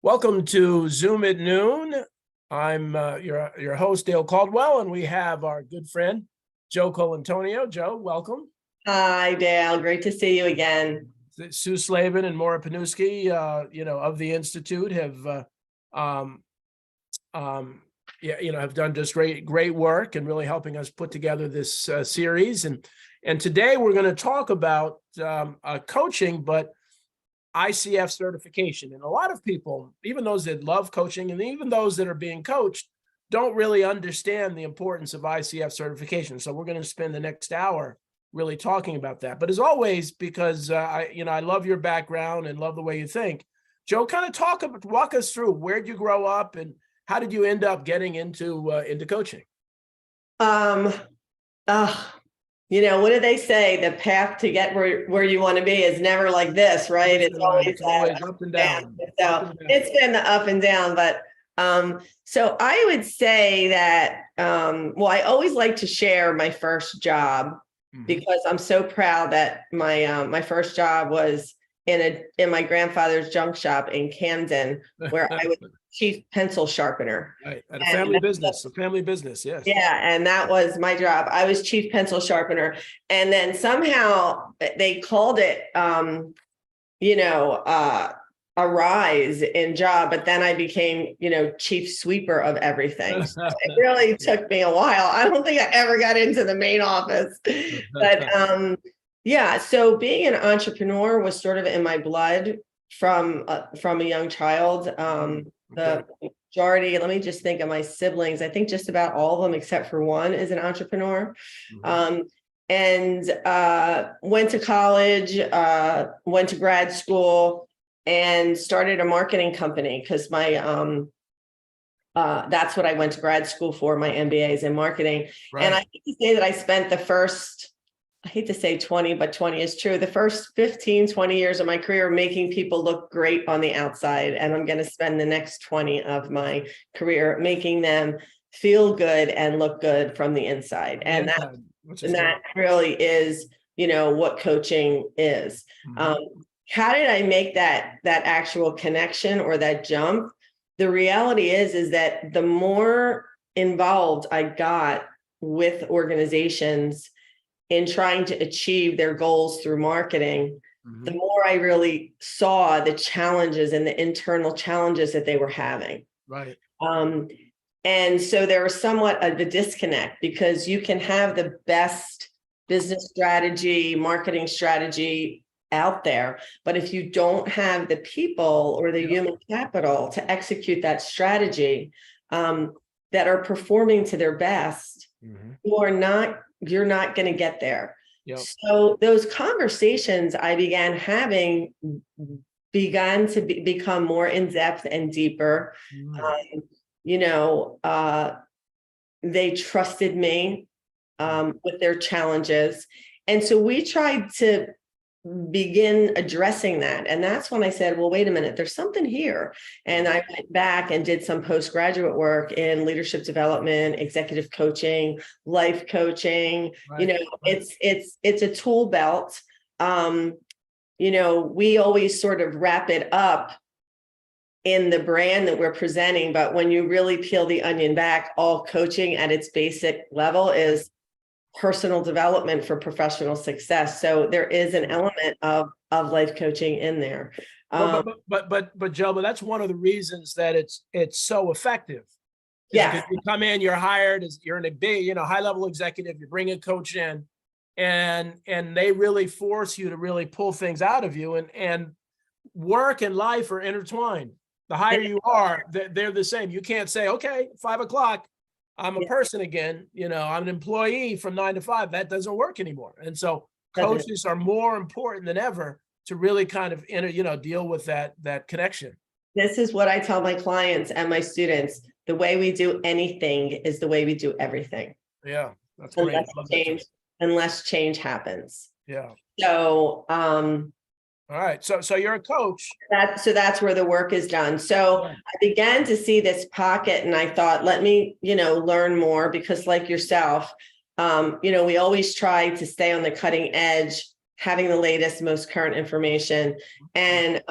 Welcome to Zoom at Noon. I'm your host, Dale Caldwell, and we have our good friend, Joe Colontonio. Joe, welcome. Hi, Dale. Great to see you again. Sue Slavin and Maura Panuski, of the Institute have, have done just great work and really helping us put together this series. And today we're going to talk about coaching, but ICF certification. And a lot of people, even those that love coaching and even those that are being coached, don't really understand the importance of ICF certification. So we're going to spend the next hour really talking about that. But as always, because I love your background and love the way you think, Joe, kind of walk us through, where'd you grow up and how did you end up getting into coaching? What do they say? The path to get where you want to be is never like this, right? It's always up and down. So it's been the up and down, but so I would say that I always like to share my first job because I'm so proud that my first job was in my grandfather's junk shop in Camden, where I was chief pencil sharpener. Right, at a family business, yes. Yeah, and that was my job. I was chief pencil sharpener, and then somehow they called it, a rise in job, but then I became, chief sweeper of everything. So it really took me a while. I don't think I ever got into the main office, but yeah. So being an entrepreneur was sort of in my blood from a young child. The majority, let me just think of my siblings. I think just about all of them, except for one, is an entrepreneur. And went to college, went to grad school, and started a marketing company because my that's what I went to grad school for. My MBA is in marketing, and I hate to say that I spent the first, I hate to say 20, but 20 is true. The first 15, 20 years of my career making people look great on the outside. And I'm going to spend the next 20 of my career making them feel good and look good from the inside. And that really is, what coaching is. How did I make that actual connection or that jump? The reality is that the more involved I got with organizations in trying to achieve their goals through marketing, the more I really saw the challenges and the internal challenges that they were having. Right. And so there was somewhat of a disconnect because you can have the best business strategy, marketing strategy out there, but if you don't have the people or the human capital to execute that strategy that are performing to their best, you're not going to get there. So those conversations I began having began to become more in depth and deeper. They trusted me with their challenges. And so we tried to begin addressing that. And that's when I said, well, wait a minute, there's something here. And I went back and did some postgraduate work in leadership development, executive coaching, life coaching. It's a tool belt. We always sort of wrap it up in the brand that we're presenting, but when you really peel the onion back, all coaching at its basic level is personal development for professional success. So there is an element of life coaching in there. But Joe, that's one of the reasons that it's so effective. Yeah. You come in, you're hired, you're in a big, high level executive, you bring a coach in, and they really force you to really pull things out of you, and work and life are intertwined. The higher you are, they're the same. You can't say, okay, 5 o'clock, I'm a person again, I'm an employee from 9 to 5. That doesn't work anymore. And so coaches are more important than ever to really kind of, deal with that connection. This is what I tell my clients and my students. The way we do anything is the way we do everything. Yeah, that's great. Unless change happens. Yeah. So, all right. So you're a coach. That's where the work is done. So I began to see this pocket and I thought, let me, learn more because like yourself, we always try to stay on the cutting edge, having the latest, most current information. And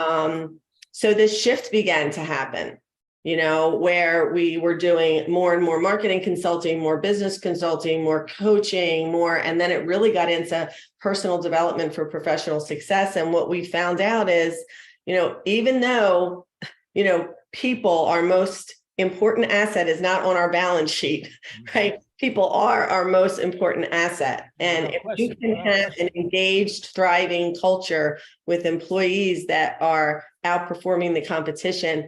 So this shift began to happen, where we were doing more and more marketing consulting, more business consulting, more coaching, and then it really got into personal development for professional success. And what we found out is, even though, people, our most important asset is not on our balance sheet, right? People are our most important asset. And if you can have an engaged, thriving culture with employees that are outperforming the competition,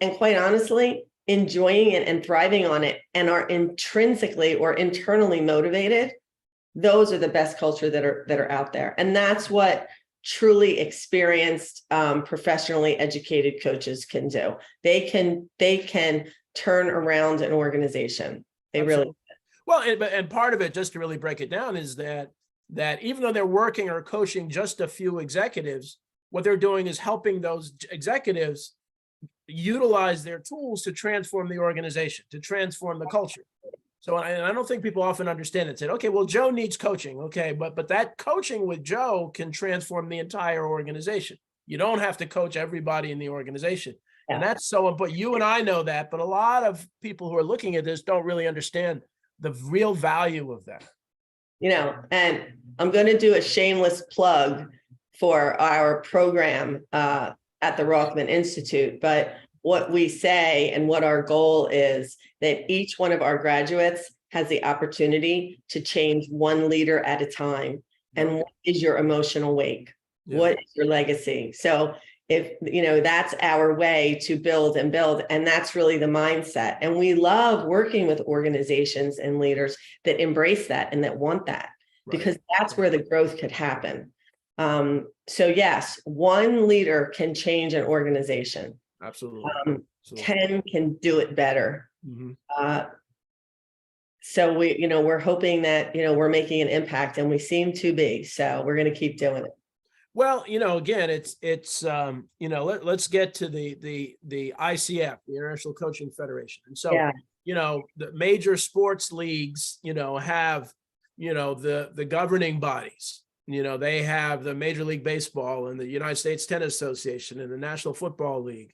and quite honestly, enjoying it and thriving on it, and are intrinsically or internally motivated, those are the best culture that are out there. And that's what truly experienced, professionally educated coaches can do. They can turn around an organization. They Absolutely. really. Well, and part of it, just to really break it down, is that even though they're working or coaching just a few executives, what they're doing is helping those executives utilize their tools to transform the organization, to transform the culture. So I don't think people often understand it. Said, okay, well, Joe needs coaching. Okay, but that coaching with Joe can transform the entire organization. You don't have to coach everybody in the organization. Yeah. And that's so important. You and I know that, but a lot of people who are looking at this don't really understand the real value of that. And I'm going to do a shameless plug for our program at the Rothman Institute, but what we say and what our goal is that each one of our graduates has the opportunity to change one leader at a time. And what is your emotional wake? Yeah. What is your legacy? So if, that's our way to build and build, and that's really the mindset. And we love working with organizations and leaders that embrace that and that want that, because that's where the growth could happen. So yes, one leader can change an organization. Absolutely. 10 can do it better. So we're hoping that, we're making an impact, and we seem to be, so we're going to keep doing it. Well, again, it's let's get to the ICF, the International Coaching Federation. And so, the major sports leagues, have, the governing bodies. They have the Major League Baseball and the United States Tennis Association and the National Football League,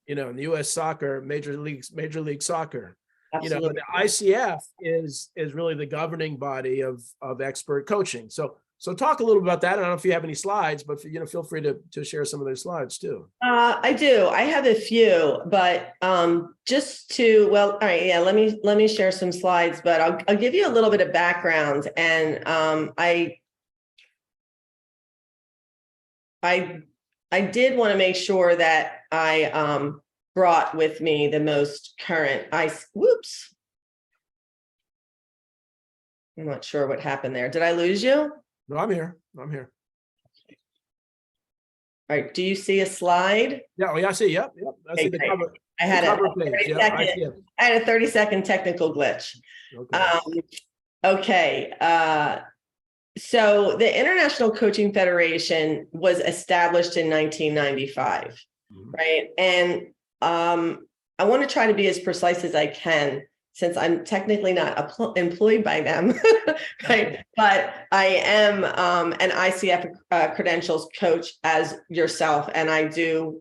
and the U.S. Soccer, Major League Soccer. Absolutely. The ICF is really the governing body of expert coaching. So talk a little about that. I don't know if you have any slides, but feel free to share some of those slides too. I do. I have a few, but all right, yeah. Let me share some slides, but I'll give you a little bit of background. And I did want to make sure that I brought with me the most current. Whoops. I'm not sure what happened there. Did I lose you? No, I'm here. All right. Do you see a slide? Yeah. Oh, yeah. I see. Yep. I see the cover. I had a 30-second technical glitch. Okay. So the International Coaching Federation was established in 1995, right? And I want to try to be as precise as I can, since I'm technically not employed by them, right? But I am an ICF credentials coach as yourself, and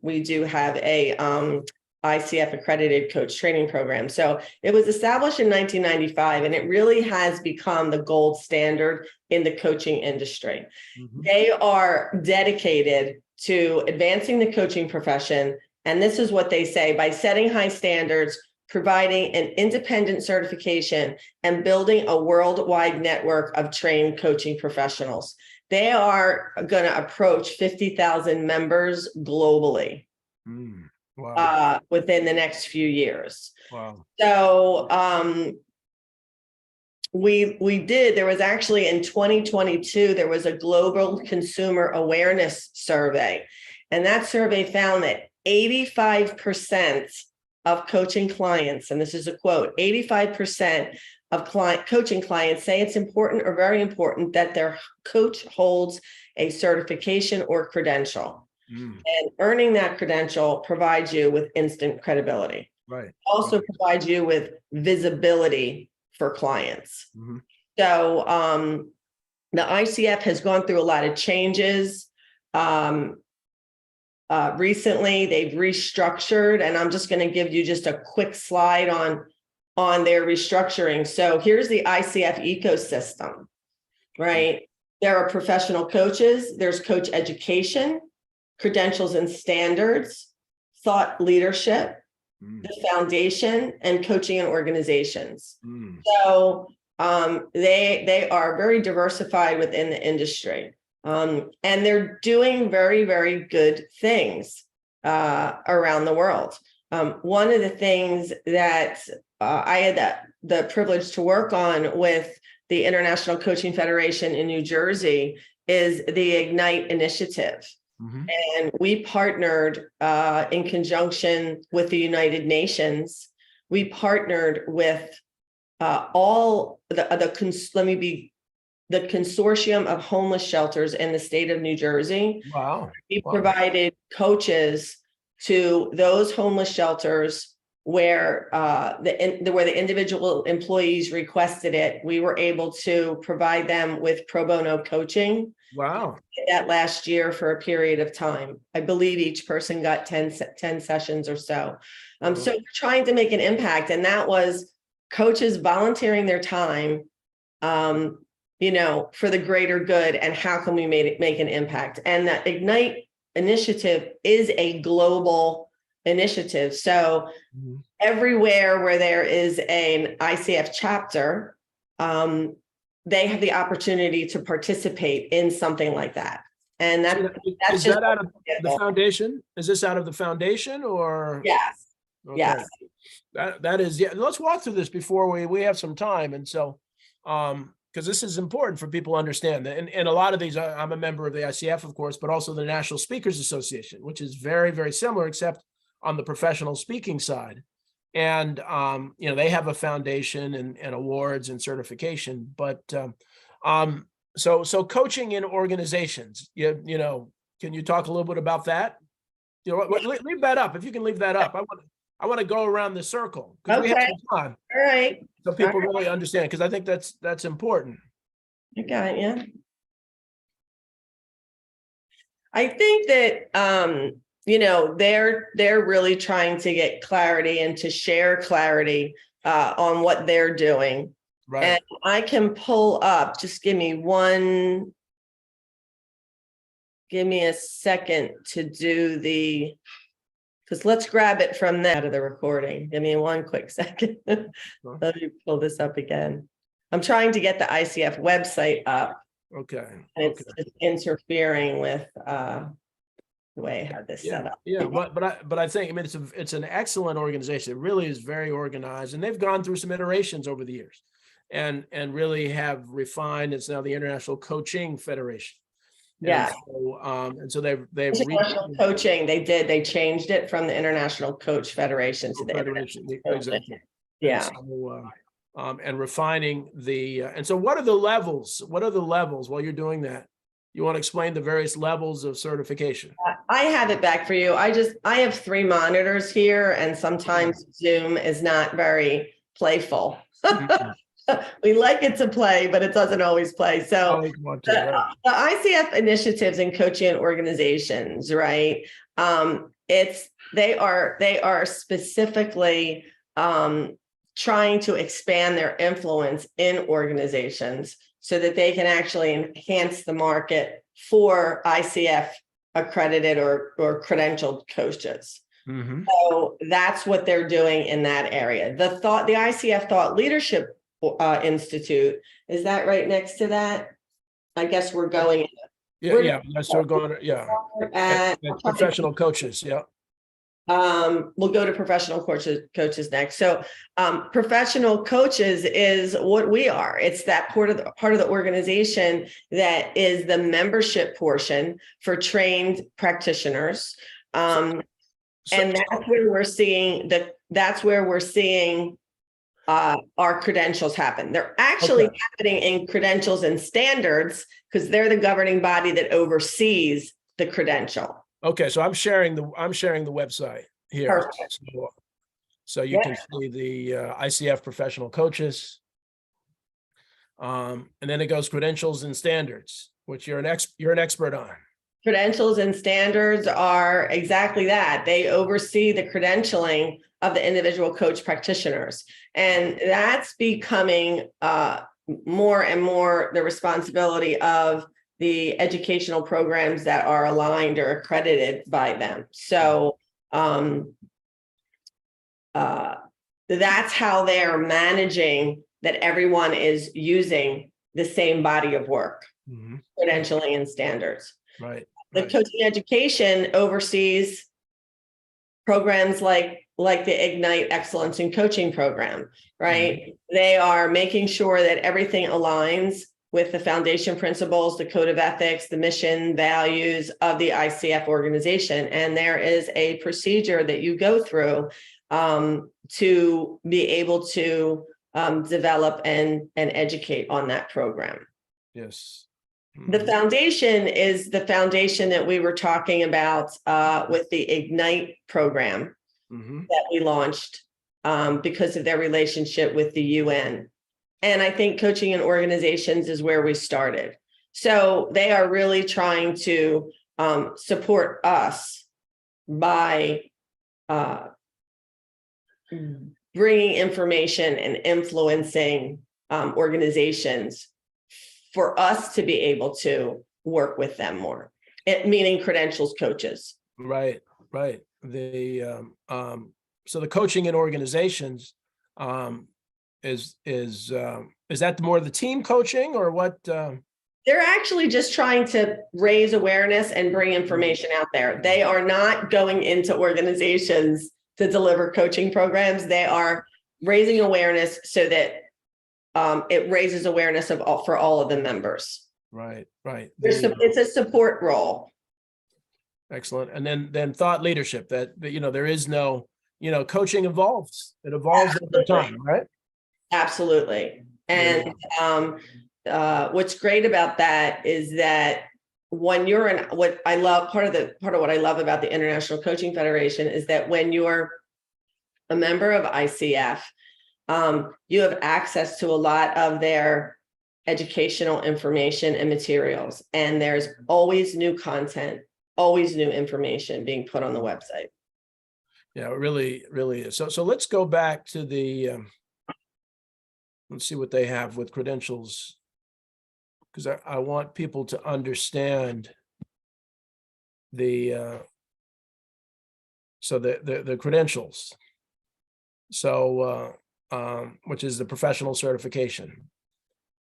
we do have a ICF accredited coach training program. So it was established in 1995, and it really has become the gold standard in the coaching industry. They are dedicated to advancing the coaching profession, and this is what they say: by setting high standards, providing an independent certification, and building a worldwide network of trained coaching professionals. They are going to approach 50,000 members globally. Wow. Within the next few years. Wow. So there was actually in 2022, there was a global consumer awareness survey. And that survey found that 85% of coaching clients, and this is a quote, 85% of coaching clients say it's important or very important that their coach holds a certification or credential. And earning that credential provides you with instant credibility. Right. Also provides you with visibility for clients. So the ICF has gone through a lot of changes. recently they've restructured, and I'm just going to give you just a quick slide on their restructuring. So here's the ICF ecosystem, right? There are professional coaches, there's coach education, credentials and standards, thought leadership, the foundation, and coaching and organizations. So they are very diversified within the industry. And they're doing very, very good things around the world. One of the things that I had the privilege to work on with the International Coaching Federation in New Jersey is the Ignite initiative. And we partnered in conjunction with the United Nations. We partnered with all the consortium of homeless shelters in the state of New Jersey. Wow. We provided coaches to those homeless shelters where the individual employees requested it. We were able to provide them with pro bono coaching. Wow. That last year for a period of time. I believe each person got 10 sessions or so. So we're trying to make an impact, and that was coaches volunteering their time, for the greater good, and how can we make an impact? And that Ignite initiative is a global initiative. So everywhere where there is an ICF chapter, they have the opportunity to participate in something like that. And that's is just that out of the foundation? Is this out of the foundation or? Yes. Okay. Yes. That is, yeah. Let's walk through this before we have some time. And so, because this is important for people to understand that. And a lot of these, I'm a member of the ICF, of course, but also the National Speakers Association, which is very, very similar, except on the professional speaking side. And, they have a foundation and awards and certification, but, so coaching in organizations, can you talk a little bit about that? Leave that up. If you can leave that up, I want to go around the circle because we have some time. All right. So people really understand, because I think that's important. I got you. I think that, they're really trying to get clarity and to share clarity on what they're doing. Right. And I can pull up, just give me a second to do because let's grab it from that out of the recording. Give me one quick second. Let me pull this up again. I'm trying to get the ICF website up. Okay. And it's just interfering with the way I had this set up. Yeah, but I think it's an excellent organization. It really is very organized, and they've gone through some iterations over the years, and really have refined. It's now the International Coaching Federation. Yeah. And so they've International coaching. They changed it from the International Coach Federation to the Federation. Exactly. Yeah. And refining and so what are the levels? What are the levels while you're doing that? You want to explain the various levels of certification? I have it back for you. I have 3 monitors here, and sometimes Zoom is not very playful. We like it to play, but it doesn't always play. So the ICF initiatives and coaching organizations, right? They are specifically trying to expand their influence in organizations so that they can actually enhance the market for ICF accredited or credentialed coaches. So that's what they're doing in that area. The ICF Thought Leadership Institute, is that right next to that? I guess we're going. Yeah. So going. Yeah. And professional coaches. Yeah. We'll go to professional coaches next. So professional coaches is what we are. It's that part of the organization that is the membership portion for trained practitioners. And that's where we're seeing our credentials happen. They're actually happening in credentials and standards because they're the governing body that oversees the credential. Okay, so I'm sharing the website here, so you can see the ICF professional coaches, and then it goes credentials and standards, which you're an expert on. Credentials and standards are exactly that. They oversee the credentialing of the individual coach practitioners. And that's becoming more and more the responsibility of the educational programs that are aligned or accredited by them. So that's how they're managing that everyone is using the same body of work, credentialing and standards. Right. The coaching education oversees programs like the Ignite Excellence in Coaching program, right? They are making sure that everything aligns with the foundation principles, the code of ethics, the mission, values of the ICF organization. And there is a procedure that you go through to be able to develop and educate on that program. Yes. The foundation is the foundation that we were talking about with the Ignite program that we launched because of their relationship with the UN. And I think coaching in organizations is where we started. So they are really trying to support us by bringing information and influencing organizations for us to be able to work with them more, meaning credentials coaches. Right. So the coaching in organizations is that more the team coaching or what? They're actually just trying to raise awareness and bring information out there. They are not going into organizations to deliver coaching programs. They are raising awareness so that it raises awareness for all of the members. Right. It's a support role. Excellent. And then thought leadership that there is no, coaching evolves. It evolves over time, right? Absolutely. And what's great about that is that when you're in what I love, part of what I love about the International Coaching Federation is that when you're a member of ICF, you have access to a lot of their educational information and materials, and there's always new content, always new information being put on the website. Yeah, it really is. So let's go back to the, let's see what they have with credentials, because I want people to understand the credentials. So, which is the professional certification.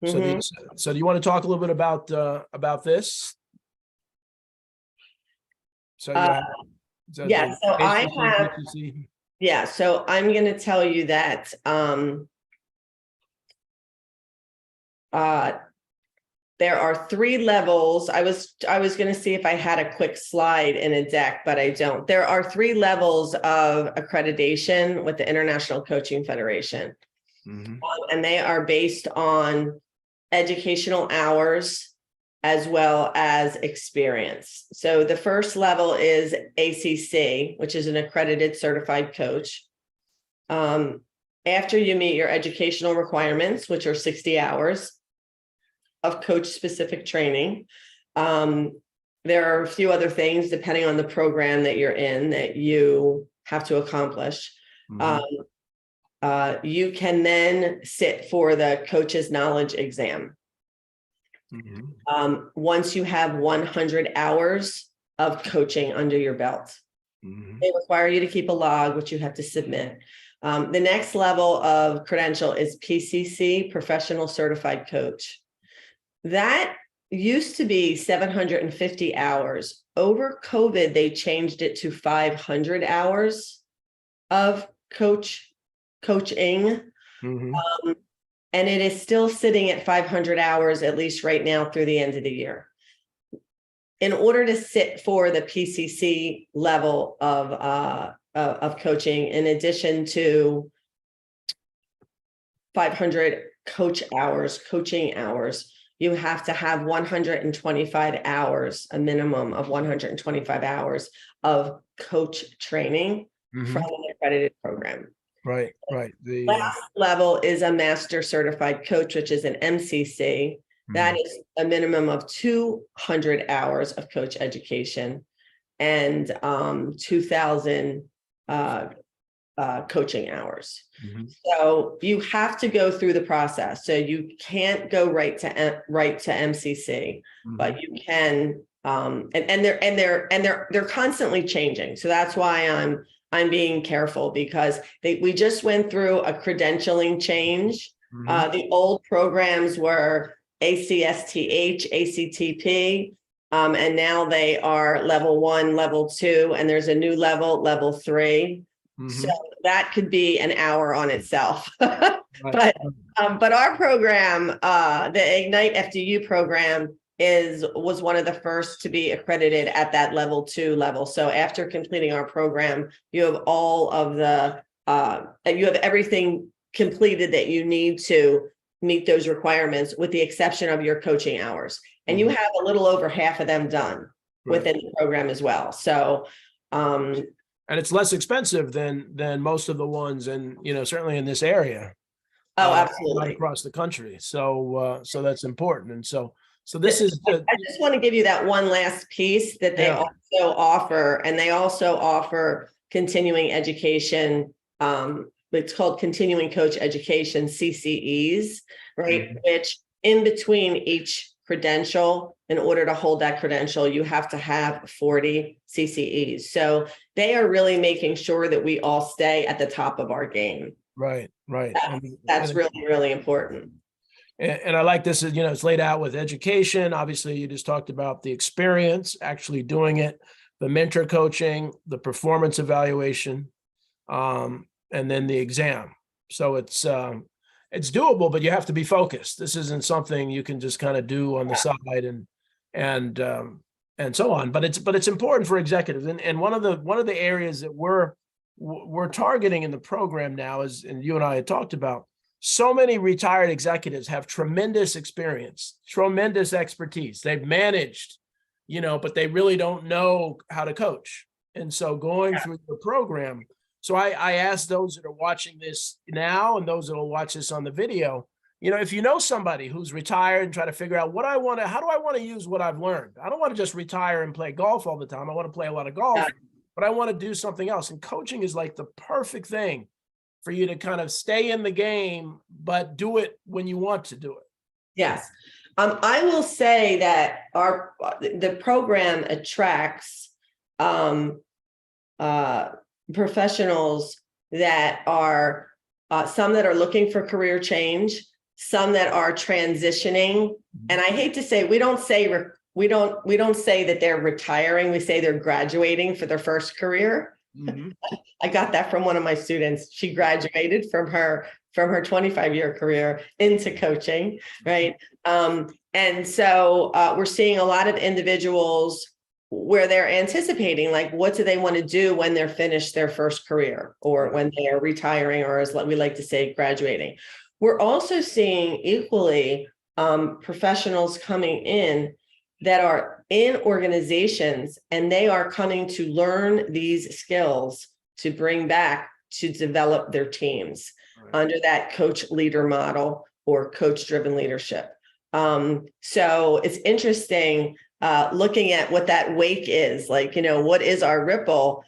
So do you want to talk a little bit about this? So yeah, so I have, so I'm going to tell you that there are 3 levels. I was going to see if I had a quick slide in a deck, but I don't. There are 3 levels of accreditation with the International Coaching Federation. And they are based on educational hours as well as experience. So the first level is ACC, which is an accredited certified coach. After you meet your educational requirements, which are 60 hours of coach specific training, there are a few other things depending on the program that you're in that you have to accomplish. You can then sit for the coach's knowledge exam. Once you have 100 hours of coaching under your belt, they require you to keep a log, which you have to submit. The next level of credential is PCC, Professional Certified Coach. That used to be 750 hours. Over COVID, they changed it to 500 hours of coaching. And it is still sitting at 500 hours, at least right now through the end of the year. In order to sit for the PCC level of coaching, in addition to 500 coaching hours, you have to have 125 hours, a minimum of 125 hours of coach training from an accredited program. Right. The last level is a master certified coach, which is an MCC. That is a minimum of 200 hours of coach education and 2,000 coaching hours. So you have to go through the process. So you can't go right to MCC, but you can. And they're constantly changing. So that's why I'm being careful, because we just went through a credentialing change. The old programs were ACSTH, ACTP, and now they are level 1, level 2, and there's a new level 3. So that could be an hour on itself. But our program, the Ignite FDU program, was one of the first to be accredited at that level 2 level. So after completing our program, you have all of the you have everything completed that you need to meet those requirements, with the exception of your coaching hours. And you have a little over half of them done within the program as well. So and it's less expensive than most of the ones, and certainly in this area. Oh, absolutely. Across the country. So that's important. And so this is I just want to give you that one last piece that they also offer, and they also offer continuing education. It's called continuing coach education, CCEs, right? Which in between each credential, in order to hold that credential, you have to have 40 CCEs. So they are really making sure that we all stay at the top of our game. Right. That's really, really important. And I like this, it's laid out with education. Obviously, you just talked about the experience, actually doing it, the mentor coaching, the performance evaluation, and then the exam. So it's doable, but you have to be focused. This isn't something you can just kind of do on the side and so on. But it's important for executives. And one of the areas that we're targeting in the program now is, and you and I had talked about, so many retired executives have tremendous experience, tremendous expertise. They've managed, but they really don't know how to coach. And so going through the program, so I ask those that are watching this now and those that will watch this on the video, if you know somebody who's retired and try to figure out how do I want to use what I've learned? I don't want to just retire and play golf all the time. I want to play a lot of golf, but I want to do something else. And coaching is like the perfect thing for you to kind of stay in the game, but do it when you want to do it. Yes. I will say that the program attracts professionals that are some that are looking for career change, some that are transitioning. And I hate to say, we don't say that they're retiring. We say they're graduating for their first career. I got that from one of my students. She graduated from her 25-year career into coaching, right? And so we're seeing a lot of individuals where they're anticipating, like, what do they want to do when they're finished their first career, or when they are retiring, or as we like to say, graduating. We're also seeing equally professionals coming in that are in organizations, and they are coming to learn these skills to bring back to develop their teams under that coach leader model or coach driven leadership. So it's interesting looking at what that wake is like, what is our ripple,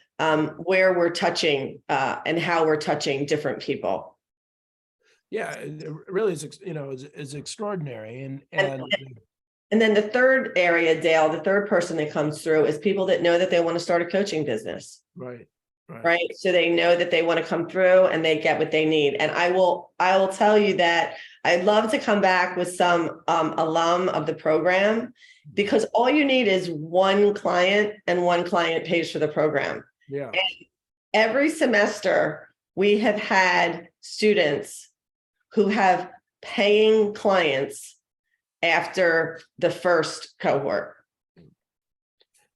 where we're touching and how we're touching different people. Yeah, it really is extraordinary. And then the third area, Dale, the third person that comes through is people that know that they want to start a coaching business. Right. So they know that they want to come through and they get what they need. And I will tell you that I'd love to come back with some alum of the program, because all you need is one client, and one client pays for the program. Yeah. And every semester we have had students who have paying clients after the first cohort.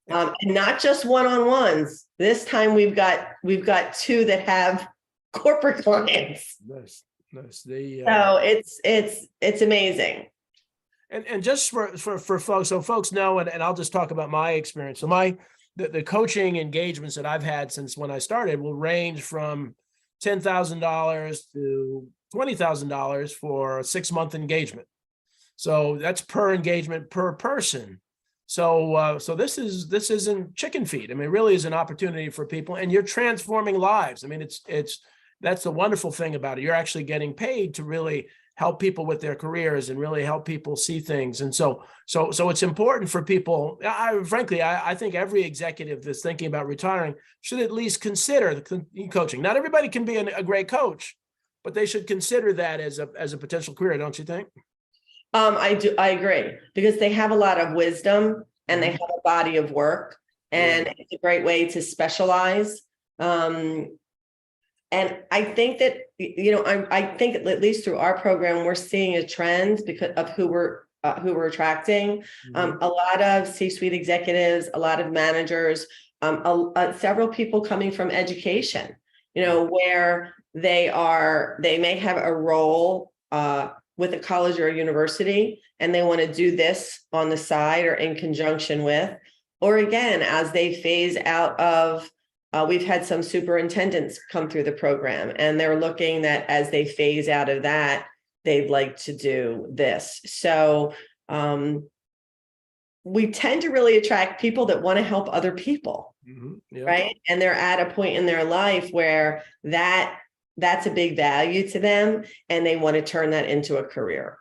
And not just one-on-ones. This time we've got two that have corporate clients. Nice. So it's amazing. And just for folks, so folks know, and I'll just talk about my experience. So the coaching engagements that I've had since when I started will range from $10,000 to $20,000 for a 6-month engagement. So that's per engagement per person. So this isn't chicken feed. I mean, it really is an opportunity for people, and you're transforming lives. I mean, that's the wonderful thing about it. You're actually getting paid to really help people with their careers and really help people see things. And so it's important for people. Frankly, I think every executive that's thinking about retiring should at least consider the coaching. Not everybody can be a great coach, but they should consider that as a potential career, don't you think? I do. I agree, because they have a lot of wisdom and they have a body of work, and it's a great way to specialize. And I think that, I think at least through our program, we're seeing a trend because of who we're attracting. A lot of C-suite executives, a lot of managers, several people coming from education, where they may have a role with a college or a university, and they want to do this on the side or in conjunction with, or again, as they phase out of, we've had some superintendents come through the program, and they're looking that as they phase out of that, they'd like to do this. So we tend to really attract people that want to help other people, right? And they're at a point in their life where that's a big value to them, and they want to turn that into a career.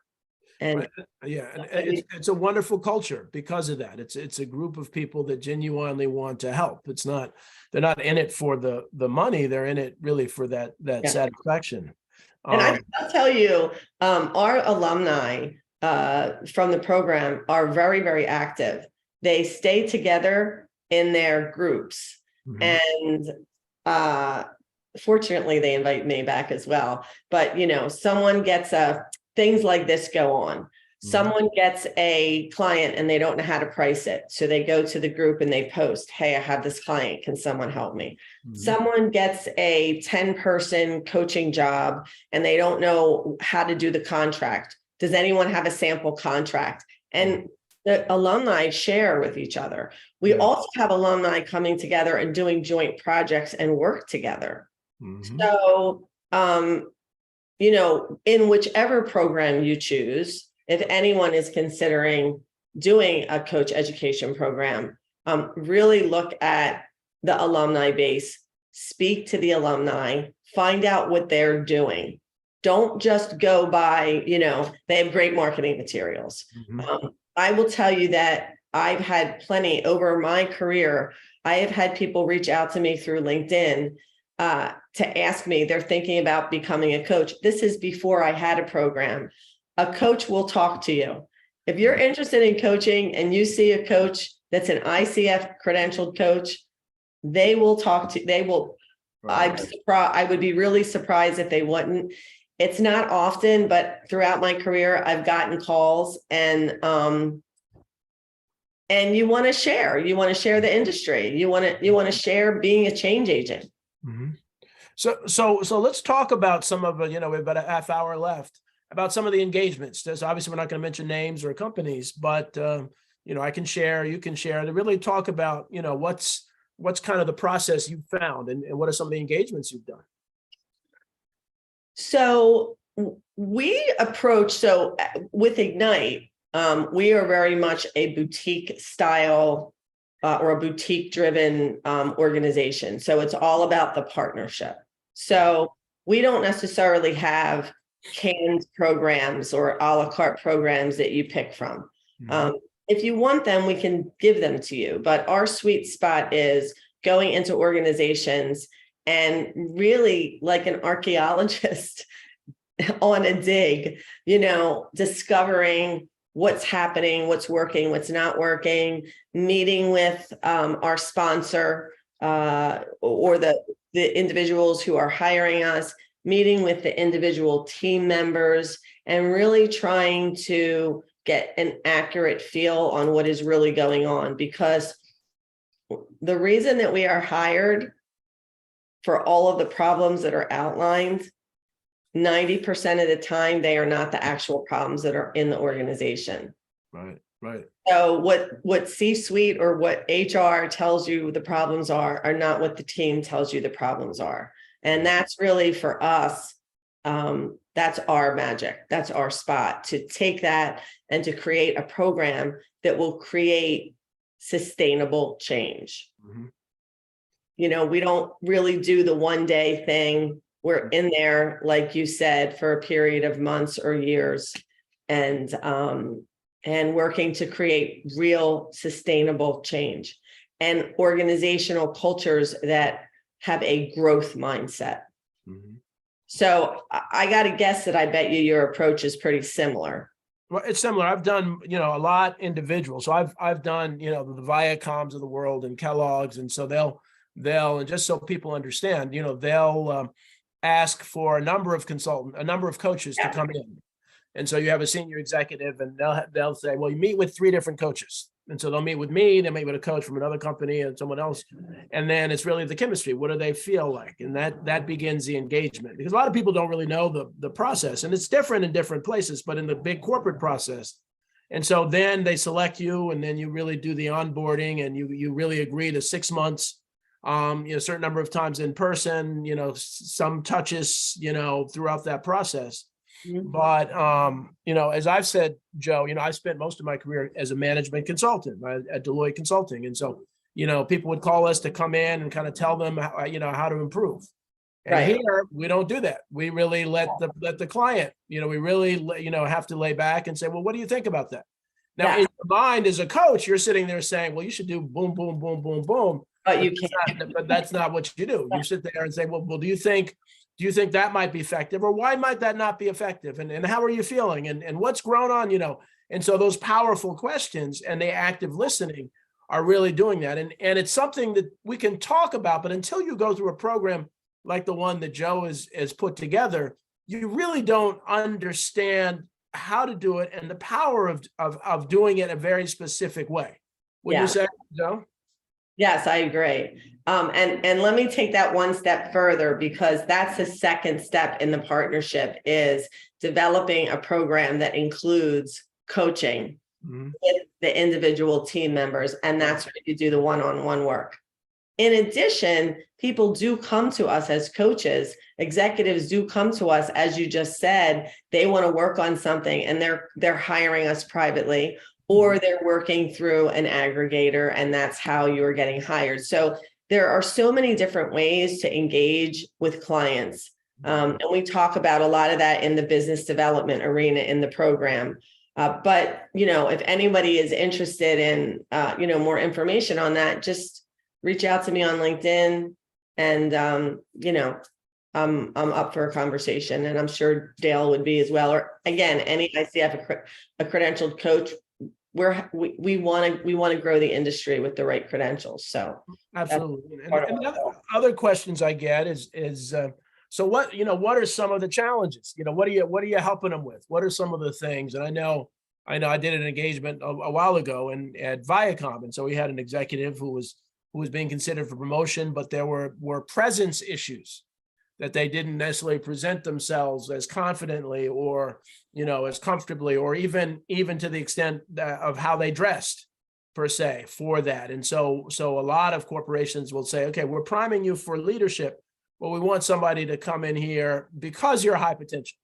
And it's a wonderful culture because of that. It's a group of people that genuinely want to help. They're not in it for the money. They're in it really for that satisfaction. And I'll tell you, our alumni from the program are very, very active. They stay together in their groups, and fortunately, they invite me back as well. But someone gets things like this go on. Someone gets a client and they don't know how to price it. So they go to the group and they post, "Hey, I have this client. Can someone help me?" Someone gets a 10-person coaching job and they don't know how to do the contract. Does anyone have a sample contract? And the alumni share with each other. We also have alumni coming together and doing joint projects and work together. So, in whichever program you choose, if anyone is considering doing a coach education program, really look at the alumni base, speak to the alumni, find out what they're doing. Don't just go by, they have great marketing materials. I will tell you that I've had plenty over my career. I have had people reach out to me through LinkedIn to ask me, they're thinking about becoming a coach. This is before I had a program. A coach will talk to you. If you're interested in coaching and you see a coach that's an ICF credentialed coach, they will talk to, they will, I'm surprised, I would be really surprised if they wouldn't. It's not often, but throughout my career, I've gotten calls, and you want to share the industry. You want to share being a change agent. So let's talk about some of, we've got a half hour left, about some of the engagements. There's obviously, we're not going to mention names or companies, but I can share, you can share, to really talk about, what's kind of the process you've found, and what are some of the engagements you've done? So we approach, with Ignite, we are very much a boutique style or a boutique driven organization. So it's all about the partnership. So we don't necessarily have canned programs or a la carte programs that you pick from. If you want them, we can give them to you. But our sweet spot is going into organizations and really, like an archaeologist on a dig, discovering what's happening, what's working, what's not working, meeting with our sponsor or the individuals who are hiring us, meeting with the individual team members, and really trying to get an accurate feel on what is really going on. Because the reason that we are hired for all of the problems that are outlined, 90% of the time, they are not the actual problems that are in the organization. Right. So what C-suite or what HR tells you the problems are not what the team tells you the problems are. And that's really, for us, that's our magic. That's our spot, to take that and to create a program that will create sustainable change. Mhm. You know, we don't really do the one day thing. We're in there, like you said, for a period of months or years, and working to create real sustainable change and organizational cultures that have a growth mindset. Mhm. So I got to guess that I bet you your approach is pretty similar. Well, it's similar. I've done, a lot individual. So I've done, the Viacoms of the world and Kellogg's, and so they'll and just so people understand, they'll ask for a number of coaches to Yeah. come in. And so you have a senior executive, and they'll say, well, you meet with 3 different coaches. And so they'll meet with me, they meet with a coach from another company and someone else. And then it's really the chemistry. What do they feel like? And that begins the engagement, because a lot of people don't really know the process, and it's different in different places, but in the big corporate process. And so then they select you, and then you really do the onboarding, and you really agree to 6 months, a certain number of times in person, some touches, throughout that process. But, as I've said, Joe, I spent most of my career as a management consultant at Deloitte Consulting. And so, people would call us to come in and kind of tell them, how to improve. And Right. here we don't do that. We really let the client, we really, have to lay back and say, well, what do you think about that? Now, Yeah. in your mind as a coach, you're sitting there saying, well, you should do boom, boom, boom, boom, boom. But you can't. But that's not what you do. You sit there and say, well, do you think that might be effective, or why might that not be effective? And how are you feeling? And what's grown on, And so those powerful questions and the active listening are really doing that. And it's something that we can talk about, but until you go through a program like the one that Joe has put together, you really don't understand how to do it and the power of doing it a very specific way. Would you say, Joe? Yes, I agree. And let me take that one step further, because that's the second step in the partnership, is developing a program that includes coaching with the individual team members. And that's where you do the one-on-one work. In addition, people do come to us as coaches. Executives do come to us, as you just said, they want to work on something, and they're hiring us privately, or they're working through an aggregator, and that's how you're getting hired. So there are so many different ways to engage with clients. And we talk about a lot of that in the business development arena in the program. But, if anybody is interested in, more information on that, just reach out to me on LinkedIn, and, I'm up for a conversation, and I'm sure Dale would be as well. Or again, any ICF, a credentialed coach, we want to grow the industry with the right credentials. So absolutely. And the other questions I get is so what are some of the challenges? What are you helping them with? What are some of the things? And I know I did an engagement a while ago and at Viacom, and so we had an executive who was being considered for promotion, but there were presence issues, that they didn't necessarily present themselves as confidently or, as comfortably, or even to the extent of how they dressed per se for that. And so a lot of corporations will say, okay, we're priming you for leadership, but we want somebody to come in here because you're high potential.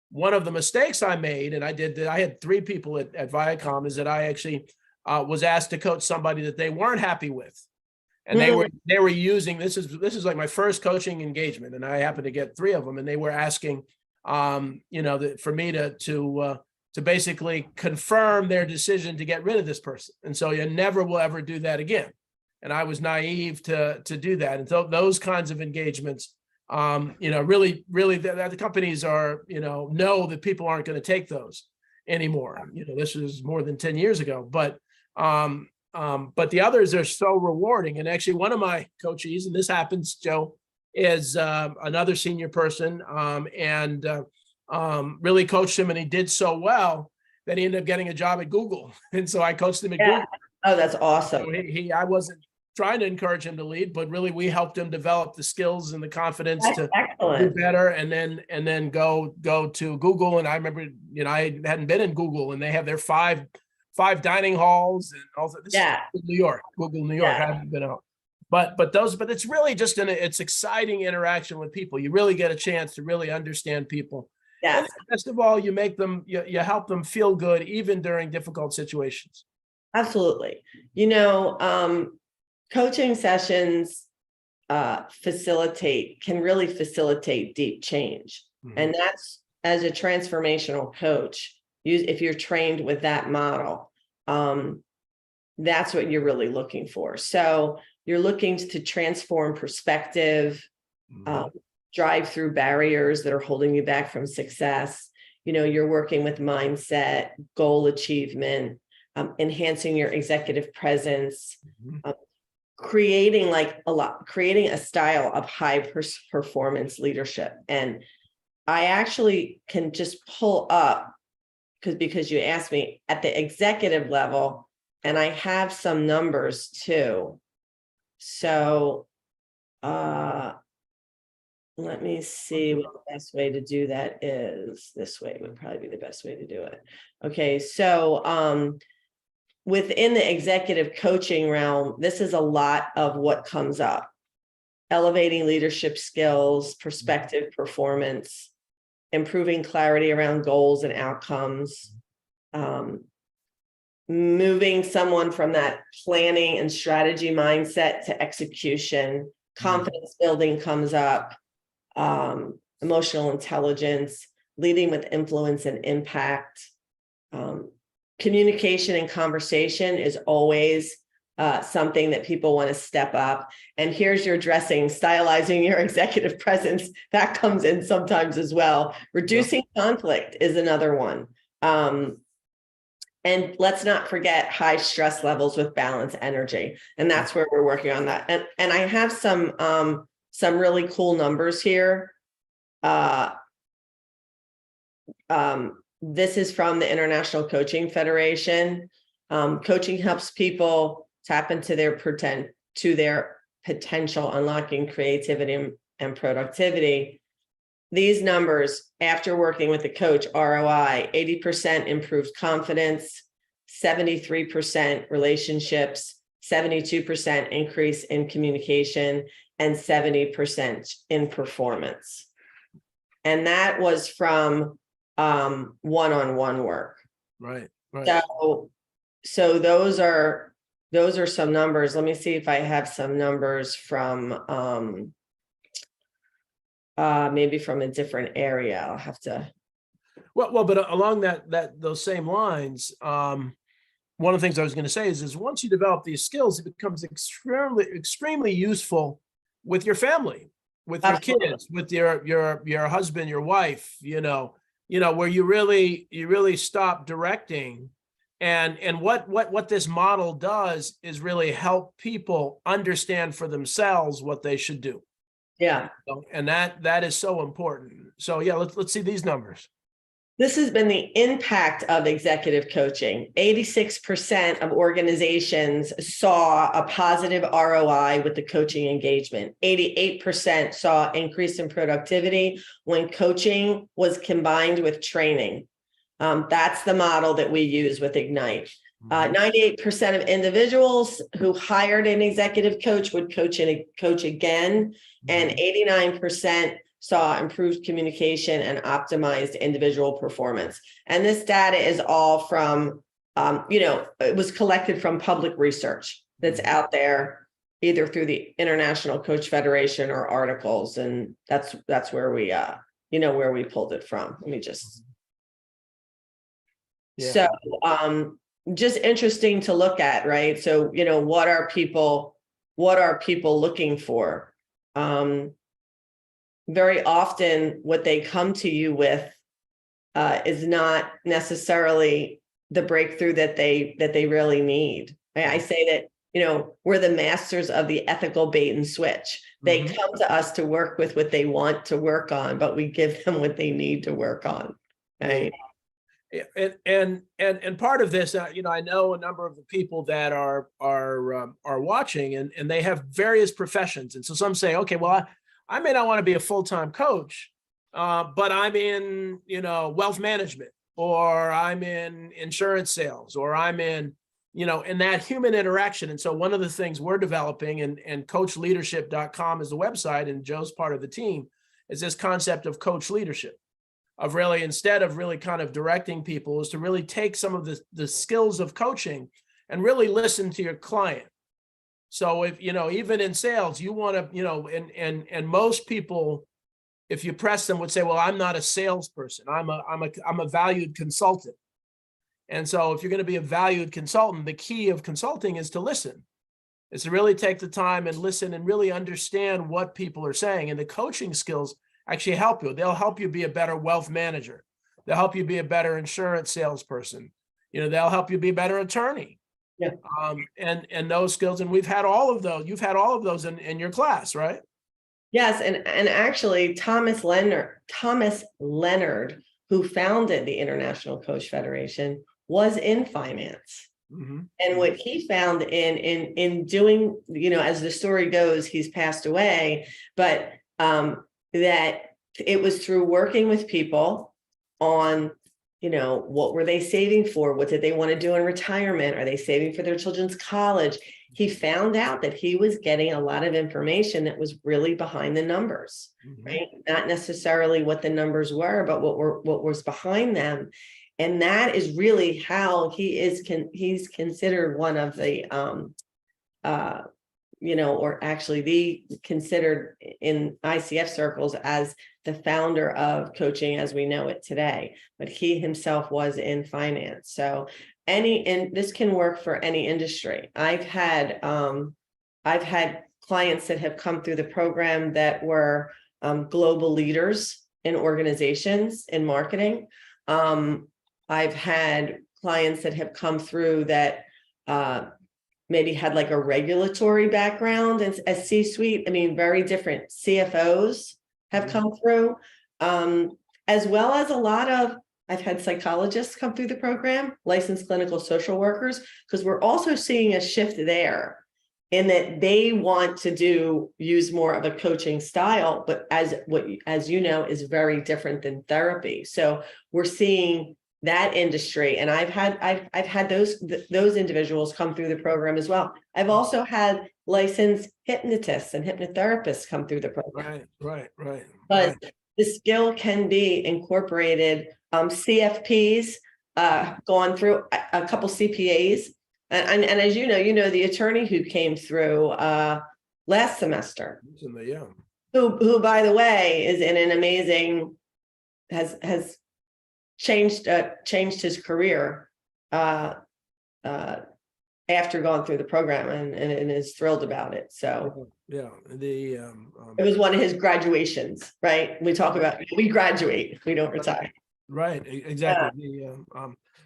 One of the mistakes I made, and I had 3 people at Viacom, is that I actually was asked to coach somebody that they weren't happy with. And they were using, this is like my first coaching engagement, and I happened to get 3 of them, and they were asking, for me to basically confirm their decision to get rid of this person. And so you never will ever do that again. And I was naive to do that. And so those kinds of engagements, really the companies are, know that people aren't going to take those anymore. This was more than 10 years ago, but the others are so rewarding. And actually one of my coaches, and this happens, Joe, is another senior person, and really coached him, and he did so well that he ended up getting a job at Google. And so I coached him at Google. Oh, that's awesome. So I wasn't trying to encourage him to lead, but really we helped him develop the skills and the confidence to do better, and then go to Google. And I remember, I hadn't been in Google, and they have their five dining halls and all that. This is New York, Google New York. I haven't been out. but it's really just it's exciting interaction with people. You really get a chance to really understand people. Yes. And best of all, you make them, you help them feel good even during difficult situations. Absolutely. Coaching sessions can really facilitate deep change. Mhm. And that's, as a transformational coach, if you're trained with that model, that's what you're really looking for. So you're looking to transform perspective, drive through barriers that are holding you back from success. You're working with mindset, goal achievement, enhancing your executive presence, creating a style of high performance leadership. And I actually can just pull up because you asked me at the executive level, and I have some numbers too. So let me see what the best way to do that is. This way would probably be the best way to do it. Okay, so within the executive coaching realm, this is a lot of what comes up: elevating leadership skills, perspective, performance, improving clarity around goals and outcomes, moving someone from that planning and strategy mindset to execution. Confidence building comes up, emotional intelligence, leading with influence and impact. Communication and conversation is always something that people want to step up. And here's your dressing, stylizing your executive presence. That comes in sometimes as well. Reducing conflict is another one. And let's not forget high stress levels with balance energy. And that's where we're working on that. And I have some really cool numbers here. This is from the International Coaching Federation. Coaching helps people tap into their potential, unlocking creativity and productivity. These numbers, after working with the coach, ROI, 80% improved confidence, 73% relationships, 72% increase in communication, and 70% in performance. And that was from one-on-one work. Right. So those are some numbers. Let me see if I have some numbers from maybe from a different area. I'll have to. Well, but along those same lines, one of the things I was going to say is once you develop these skills, it becomes extremely useful with your family, with your kids, with your husband, your wife, where you really stop directing. And what this model does is really help people understand for themselves what they should do. Yeah. And that is so important. So yeah, let's see these numbers. This has been the impact of executive coaching. 86% of organizations saw a positive ROI with the coaching engagement. 88% saw increase in productivity when coaching was combined with training. That's the model that we use with Ignite. 98% of individuals who hired an executive coach would coach again, and 89% saw improved communication and optimized individual performance. And this data is all from, it was collected from public research that's out there, either through the International Coach Federation or articles. And that's where we, where we pulled it from. Let me just. Yeah. So, just interesting to look at, right? So, what are people looking for? Very often what they come to you with is not necessarily the breakthrough that they really need. I say that, we're the masters of the ethical bait and switch. They come to us to work with what they want to work on, but we give them what they need to work on. Right? And part of this, I know a number of the people that are watching, and they have various professions. And so some say, okay, well, I may not want to be a full-time coach, but I'm in, wealth management, or I'm in insurance sales, or I'm in, and that human interaction. And so one of the things we're developing, and coachleadership.com is the website, and Joe's part of the team, is this concept of coach leadership, of really, instead of really kind of directing people, is to really take some of the skills of coaching and really listen to your client. So if, even in sales, you want to, and most people, if you press them, would say, well, I'm not a salesperson. I'm a valued consultant. And so if you're going to be a valued consultant, the key of consulting is to listen. Is to really take the time and listen and really understand what people are saying. And the coaching skills actually help you. They'll help you be a better wealth manager. They'll help you be a better insurance salesperson. They'll help you be a better attorney. Yeah. And those skills. And we've had all of those. You've had all of those in your class, right? Yes. And actually Thomas Leonard, who founded the International Coach Federation, was in finance. Mm-hmm. And what he found in doing, as the story goes, he's passed away, but that it was through working with people on, what were they saving for? What did they want to do in retirement? Are they saving for their children's college? He found out that he was getting a lot of information that was really behind the numbers, Mm-hmm. right? Not necessarily what the numbers were, but what was behind them. And that is really how he's considered one of the, or actually considered in ICF circles as the founder of coaching as we know it today. But he himself was in finance. So and this can work for any industry. I've had clients that have come through the program that were global leaders in organizations in marketing. I've had clients that have come through that maybe had like a regulatory background as C-suite. I mean, very different CFOs have come through, as well as a lot of, I've had psychologists come through the program, licensed clinical social workers, because we're also seeing a shift there in that they want to use more of a coaching style, but as is very different than therapy. So we're seeing that industry, and I've had those individuals come through the program as well. I've also had licensed hypnotists and hypnotherapists come through the program. Right. But the skill can be incorporated. CFPs, gone through a couple CPAs, and as you know the attorney who came through last semester, who by the way is in an amazing, has changed his career after going through the program and is thrilled about it. So it was one of his graduations, right? We talk about, we graduate, we don't retire. Right, exactly.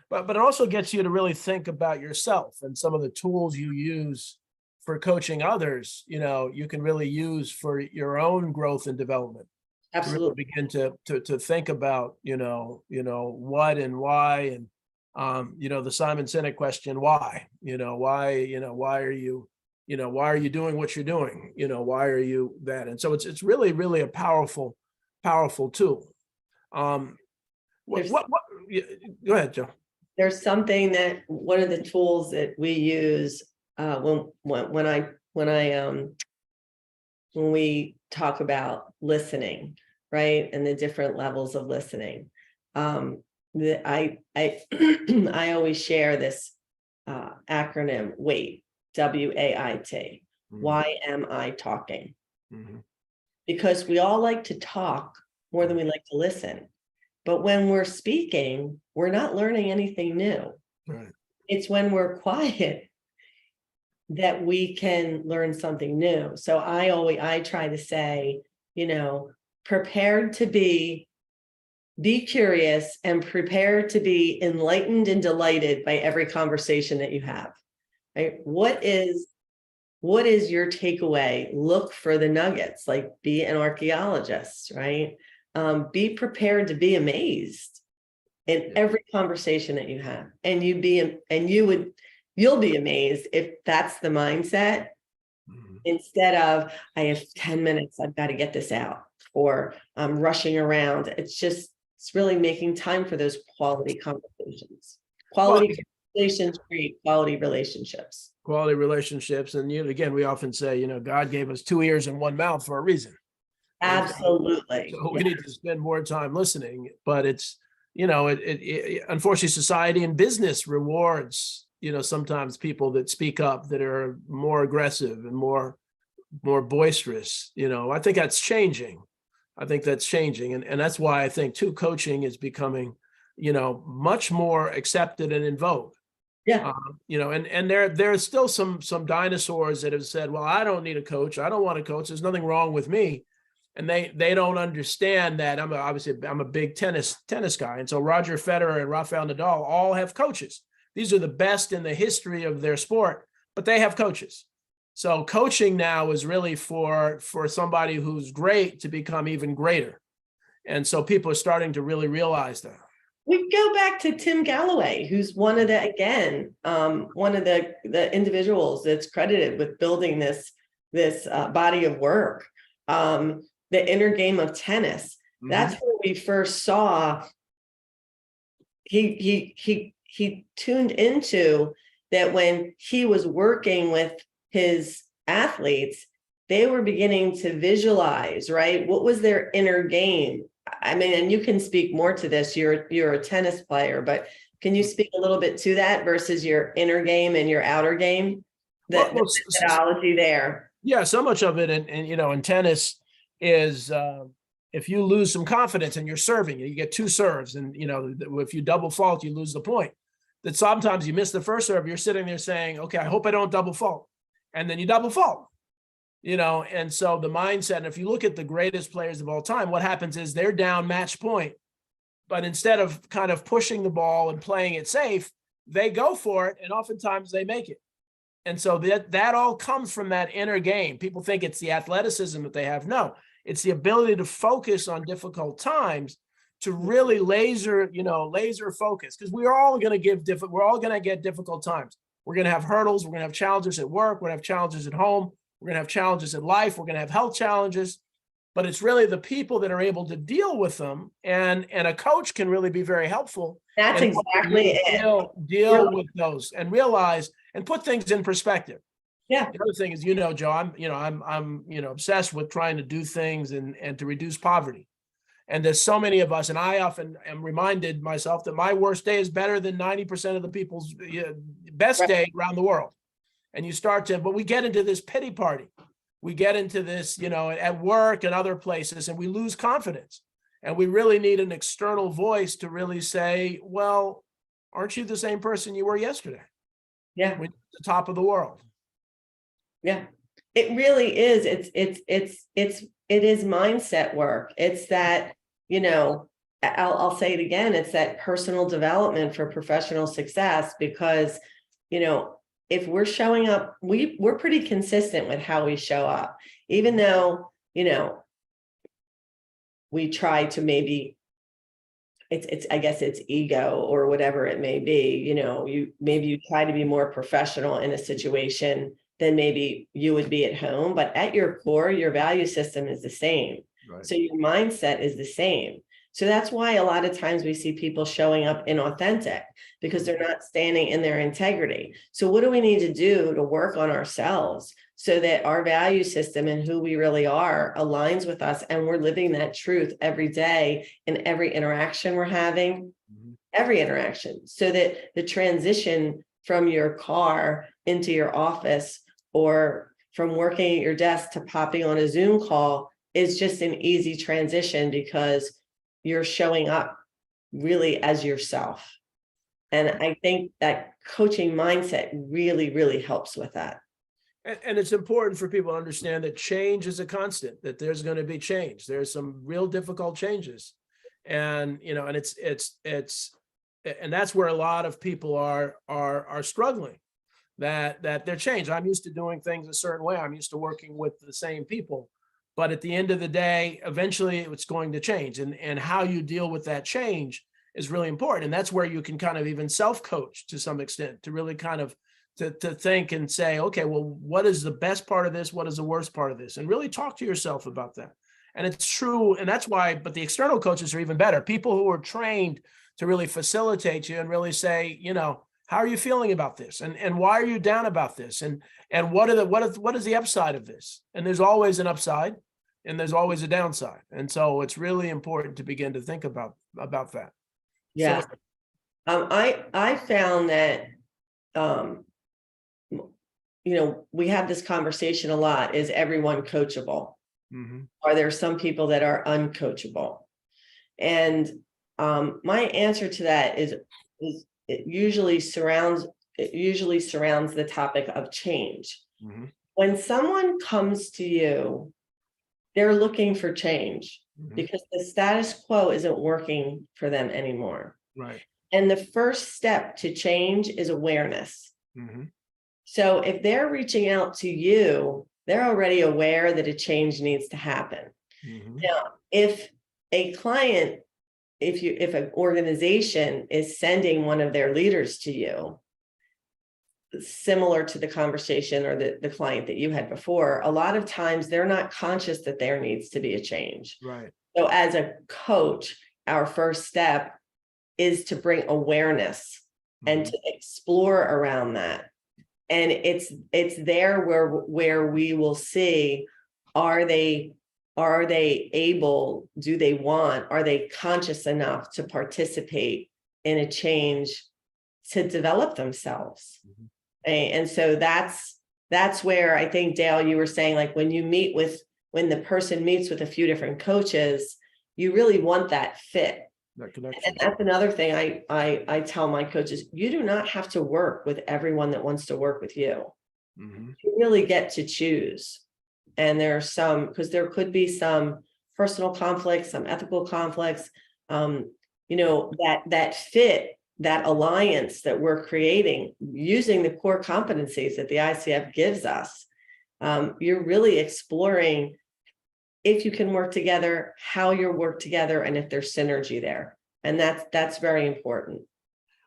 But it also gets you to really think about yourself and some of the tools you use for coaching others, you can really use for your own growth and development. Absolutely. To really begin to think about, what and why, and the Simon Sinek question, why, why are you doing what you're doing? Why are you that? And so it's really, really a powerful tool. Go ahead, Joe. There's something that one of the tools that we use when we talk about listening, right, and the different levels of listening. I always share this acronym WAIT, WAIT. Why am I talking? Mm-hmm. Because we all like to talk more than we like to listen. But when we're speaking, we're not learning anything new. Right. It's when we're quiet that we can learn something new. So I try to say, prepared to be curious and prepared to be enlightened and delighted by every conversation that you have. Right? What is your takeaway? Look for the nuggets, like be an archaeologist, right? Be prepared to be amazed in every conversation that you have, and you'll be amazed if that's the mindset. Mm-hmm. Instead of, I have 10 minutes, I've got to get this out, or I'm rushing around. It's really making time for those quality conversations. Conversations create quality relationships. Quality relationships. And again, we often say, God gave us 2 ears and 1 mouth for a reason. Absolutely. So we need to spend more time listening, but it's, unfortunately, society and business rewards, sometimes people that speak up, that are more aggressive and more boisterous. I think that's changing. And that's why I think too, coaching is becoming, much more accepted and in vogue. Yeah. And there's still some dinosaurs that have said, well, I don't need a coach. I don't want a coach. There's nothing wrong with me. And they don't understand that I'm a big tennis guy. And so Roger Federer and Rafael Nadal all have coaches. These are the best in the history of their sport, but they have coaches. So coaching now is really for somebody who's great to become even greater. And so people are starting to really realize that. We go back to Tim Galloway, who's one of the individuals that's credited with building this body of work. The inner game of tennis. Mm-hmm. That's where we first saw he tuned into that when he was working with his athletes, they were beginning to visualize, right? What was their inner game? I mean, and you can speak more to this. You're a tennis player, but can you speak a little bit to that versus your inner game and your outer game? The methodology there. Yeah, so much of it in tennis is if you lose some confidence and you're serving, you get 2 serves, and if you double fault, you lose the point. That sometimes you miss the first serve, you're sitting there saying, okay, I hope I don't double fault, and then you double fault. And so the mindset, and if you look at the greatest players of all time, what happens is they're down match point, but instead of kind of pushing the ball and playing it safe, they go for it, and oftentimes they make it. And so that all comes from that inner game. People think it's the athleticism that they have. No, it's the ability to focus on difficult times, to really laser focus, because we're all going to get difficult times. We're going to have hurdles. We're going to have challenges at work. We're going to have challenges at home. We're going to have challenges in life. We're going to have health challenges, but it's really the people that are able to deal with them. And a coach can really be very helpful. That's exactly it. Deal with those and realize and put things in perspective. Yeah. The other thing is, Joe, I'm obsessed with trying to do things and to reduce poverty. And there's so many of us, and I often am reminded myself that my worst day is better than 90% of the people's best day around the world. And but we get into this pity party. We get into this, at work and other places, and we lose confidence. And we really need an external voice to really say, well, aren't you the same person you were yesterday? Yeah. When you're at the top of the world. Yeah, it really is. It is mindset work. It's that, I'll say it again. It's that personal development for professional success, because, if we're showing up, we're pretty consistent with how we show up, even though, we try to maybe I guess it's ego or whatever it may be, you try to be more professional in a situation than maybe you would be at home, but at your core, your value system is the same. Right. So your mindset is the same. So that's why a lot of times we see people showing up inauthentic, because they're not standing in their integrity. So what do we need to do to work on ourselves so that our value system and who we really are aligns with us, and we're living that truth every day in every interaction we're having, every interaction, so that the transition from your car into your office, or from working at your desk to popping on a Zoom call, is just an easy transition, because you're showing up really as yourself. And I think that coaching mindset really, really helps with that. And it's important for people to understand that change is a constant, that there's going to be change. There's some real difficult changes. And, and and that's where a lot of people are struggling, that they're changed. I'm used to doing things a certain way. I'm used to working with the same people. But at the end of the day, eventually it's going to change. And how you deal with that change is really important. And that's where you can kind of even self-coach to some extent, to really kind of to think and say, okay, well, what is the best part of this? What is the worst part of this? And really talk to yourself about that. And it's true. And that's why, but the external coaches are even better. People who are trained to really facilitate you and really say, how are you feeling about this? And why are you down about this? And what is the upside of this? And there's always an upside and there's always a downside. And so it's really important to begin to think about that. Yeah. So, I found that, we have this conversation a lot. Is everyone coachable? mhm, Are there some people that are uncoachable? And my answer to that is it usually surrounds the topic of change. mhm, When someone comes to you, they're looking for change mhm, because the status quo isn't working for them anymore. right. And the first step to change is awareness. Mhm, So if they're reaching out to you, they're already aware that a change needs to happen. mhm, Now, if a client, if an organization is sending one of their leaders to you, similar to the conversation or the client that you had before, a lot of times they're not conscious that there needs to be a change. right. So as a coach, our first step is to bring awareness and Mhm, to explore around that. And it's there where we will see, are they able, do they want, are they conscious enough to participate in a change to develop themselves? mhm, And so that's where I think, Dale, you were saying, like, when the person meets with a few different coaches, you really want that fit. that connection. And that's another thing I tell my coaches: you do not have to work with everyone that wants to work with you. Mhm, You really get to choose. And there are some, because there could be some personal conflicts, some ethical conflicts, that fit, that alliance that we're creating using the core competencies that the ICF gives us. You're really exploring if you can work together, how you work together, and if there's synergy there. And that's very important.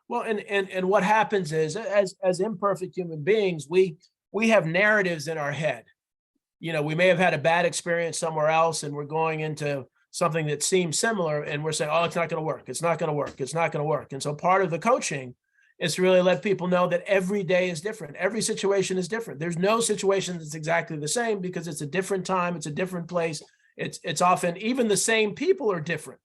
Well, and what happens is, as imperfect human beings, we have narratives in our head. We may have had a bad experience somewhere else and we're going into something that seems similar and we're saying, oh, it's not going to work. It's not going to work. It's not going to work. And so part of the coaching is to really let people know that every day is different. Every situation is different. There's no situation that's exactly the same because it's a different time. It's a different place. It's often even the same people are different.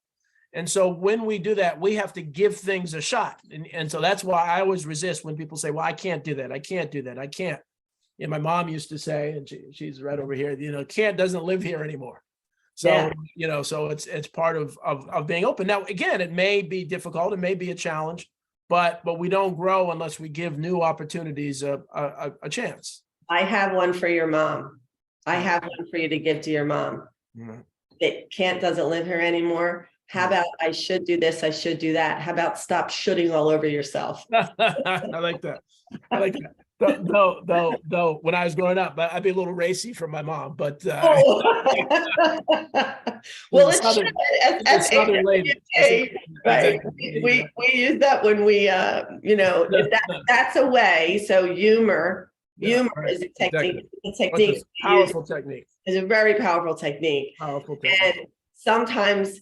And so when we do that, we have to give things a shot. And so that's why I always resist when people say, well, I can't do that. I can't do that. I can't. And my mom used to say, and she's right over here, can't doesn't live here anymore. So, Yeah. So it's part of being open. Now, again, it may be difficult. It may be a challenge, but we don't grow unless we give new opportunities a chance. I have one for your mom. I have one for you to give to your mom. Mhm. That doesn't live here anymore. How about I should do this, I should do that? How about stop shooting all over yourself? I like that. I like that. Though, when I was growing up, I'd be a little racy from my mom, but Oh. Well, it should, as Southern lady. right? Exactly. We use that when we, if that's a way. So humor Yeah, right. is a technique. Exactly. The technique It's a powerful technique. is a very powerful technique. Powerful technique. And sometimes,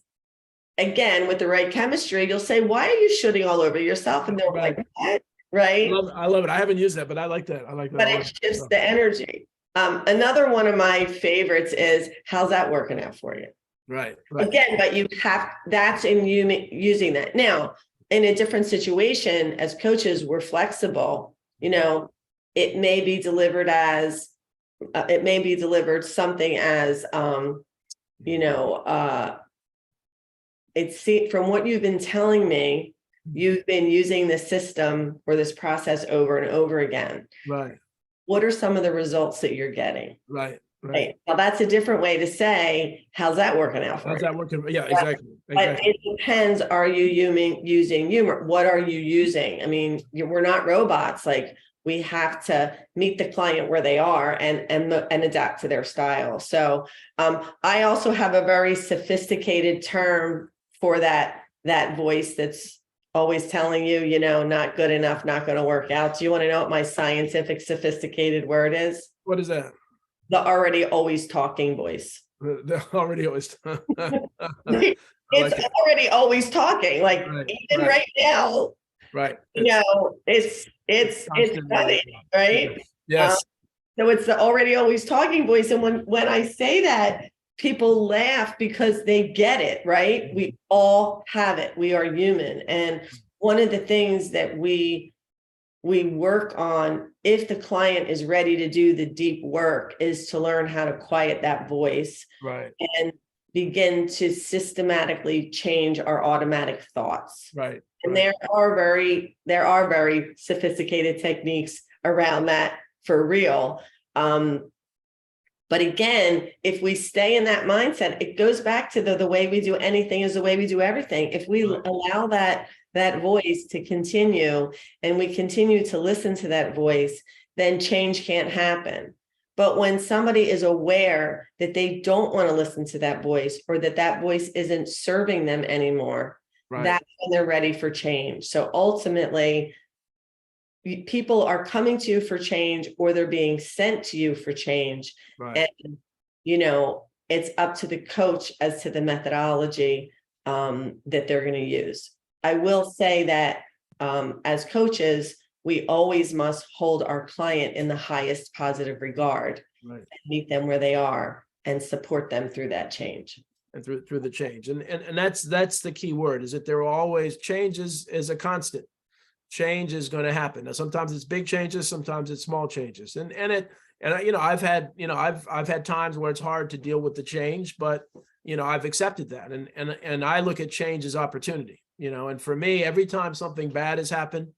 again, with the right chemistry, you'll say, "Why are you shooting all over yourself?" And they're like, "What?" Right? I love it. I haven't used that, but I like that. I like that. But it shifts the energy. Another one of my favorites is, "How's that working out for you?" Right. Again, but that's in you using that. Now, in a different situation, as coaches, we're flexible. It may be delivered something as, from what you've been telling me, you've been using this system or this process over and over again. Right. What are some of the results that you're getting? Right. Well, that's a different way to say, how's that working out for you? How's that working? Yeah, exactly. But it depends. Are you using humor? What are you using? I mean, we're not robots. Like, we have to meet the client where they are and adapt to their style. So I also have a very sophisticated term for that voice that's always telling you, not good enough, not going to work out. Do you want to know what my scientific sophisticated word is? What is that? The already always talking voice. They're already always. It's already always talking. Like, even right now, Right. It's funny, right? Yes. So it's the already always talking voice. And when I say that, people laugh because they get it, right? We all have it. We are human. And one of the things that we work on, if the client is ready to do the deep work, is to learn how to quiet that voice, right, and begin to systematically change our automatic thoughts. right. And there are very sophisticated techniques around that for real. But again, if we stay in that mindset, it goes back to the way we do anything is the way we do everything. If we allow that voice to continue, and we continue to listen to that voice, then change can't happen. But when somebody is aware that they don't want to listen to that voice, or that voice isn't serving them anymore, that's when they're ready for change. So ultimately, people are coming to you for change, or they're being sent to you for change. And, it's up to the coach as to the methodology that they're going to use. I will say that as coaches, we always must hold our client in the highest positive regard, meet them where they are, and support them through that change. And through the change. And that's the key word, is that there are always changes is a constant. Change is going to happen. Now, sometimes it's big changes, sometimes it's small changes. I've had times where it's hard to deal with the change, but I've accepted that. And I look at change as opportunity, and for me, every time something bad has happened,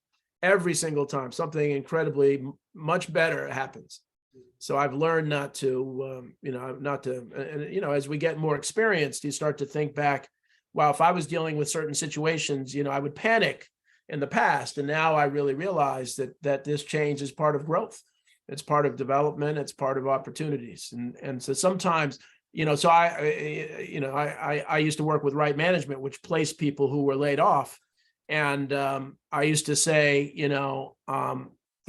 every single time something incredibly much better happens. So I've learned not to, as we get more experienced, you start to think back, wow, if I was dealing with certain situations, I would panic in the past. And now I really realize that this change is part of growth. It's part of development. It's part of opportunities. And so sometimes, so I used to work with Right Management, which placed people who were laid off. And I used to say,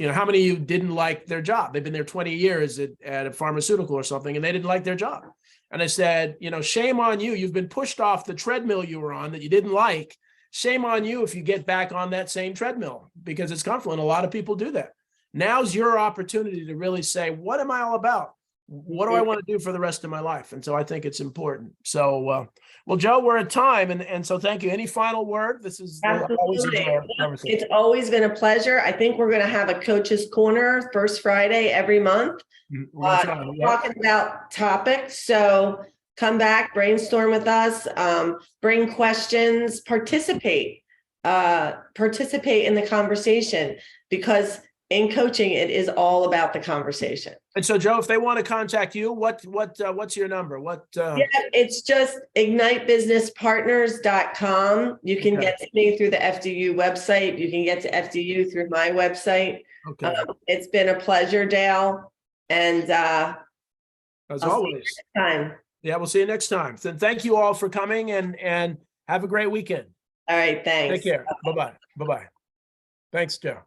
how many of you didn't like their job? They've been there 20 years at a pharmaceutical or something, and they didn't like their job. And I said, shame on you. You've been pushed off the treadmill you were on that you didn't like. Shame on you if you get back on that same treadmill, because it's comfortable. And a lot of people do that. Now's your opportunity to really say, what am I all about? What do I want to do for the rest of my life? And so I think it's important. So, well, Joe, we're at time. And so thank you. Any final word? This is always it's always been a pleasure. I think we're going to have a coach's corner first Friday every month, talking about topics. So come back, brainstorm with us, bring questions, participate in the conversation, because in coaching, it is all about the conversation. And so, Joe, if they want to contact you, what's your number? It's just ignitebusinesspartners.com. You can get to me through the FDU website. You can get to FDU through my website. Okay. It's been a pleasure, Dale. And as always, time. Yeah, we'll see you next time. Then thank you all for coming, and have a great weekend. All right, thanks. Take care. Bye-bye. Bye-bye. Thanks, Joe.